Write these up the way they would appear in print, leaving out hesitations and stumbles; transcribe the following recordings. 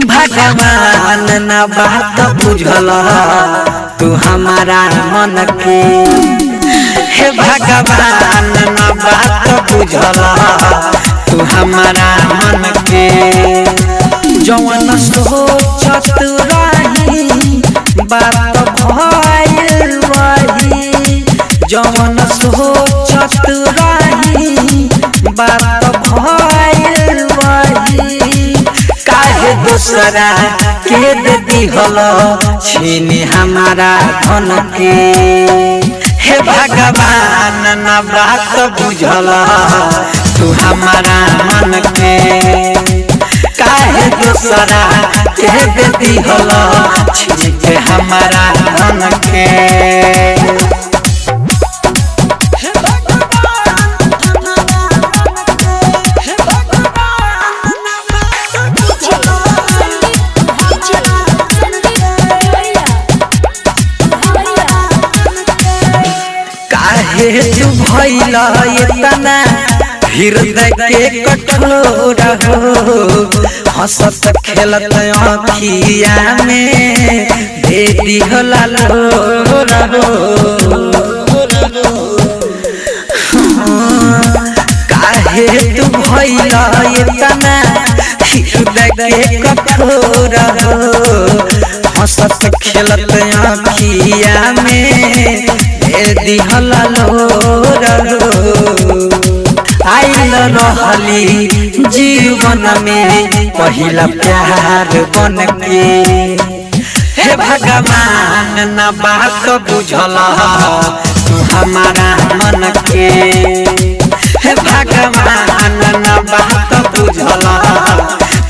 भगवान ना बात बुझल तू हमारा मन के। हे भगवान ना बात बुझल तू हमारा मन के। जवन सोचत रही बात भइल वही, जवन सोचत रही बात भइल वही। काहे दूसरा के दे दिहल छीनी हमारा धन के। हे भगवान ना बात बुझल तू हमारा मन के। काहे दूसरा के दे दिहल छीनी के हमारा धन के। काहे तू भइल इतना हृदय के कठोर हो। हंसत खेलत आँखिया में दे दिहल लोर हो। काहे तू भइल इतना हृदय के कठोर हो। हंसत खेलत आँखिया में दिहल लोर हो। आइल रहली जीवन में पहिला प्यार बन के। हे भगवान ना बात बुझल तू हमारा मन के। हे भगवान ना बात बुझल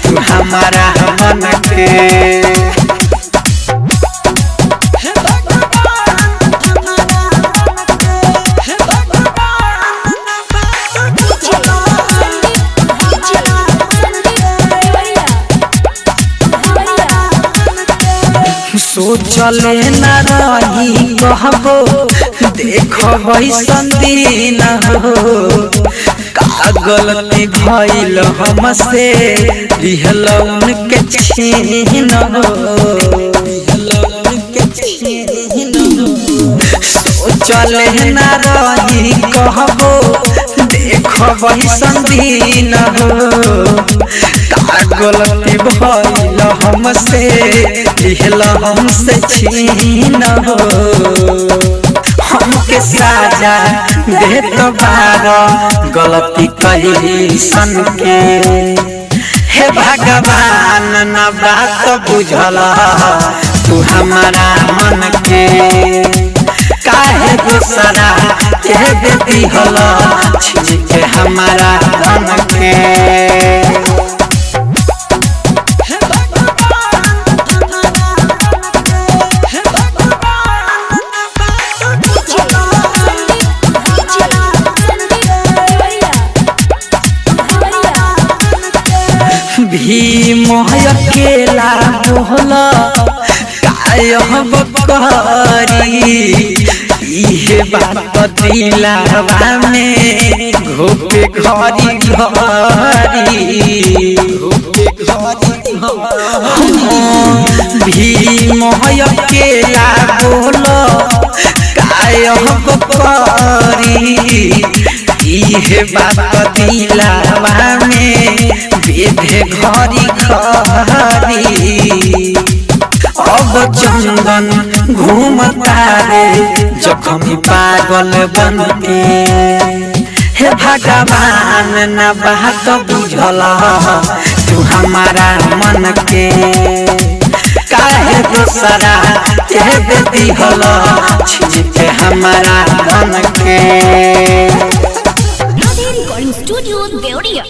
तू हमारा मन के। सोचले न रही कहबो देखो संदीन हो। का गलती भइल हमसे दिहल उनके छीन हो। सोचले न रही कहबो देखो संदीन हो। का गलती भइल हमसे दिहल हमसे छीन हो। हमके साजा दे तो बार गलती कही सन के। हे भगवान ना बात बुझल तू हमारा मन के। काहे दूसरा के दे दिहल छीन के हमारा धन के। भीम अकेला बोल कायब करी। इहे बात दिलवा में घोपे घरी घरी। भीम अकेला बोल कायब करी। इहे बात दिलवा में बेधे घरी घरी। अब चंदन घूमता रे जख्मी पागल बन के। हे भगवान ना बात बुझल तू हमारा मन के। काहे दूसरा के दे दिहल छीन के हमारा धन के। स्टूडियो देवरिया।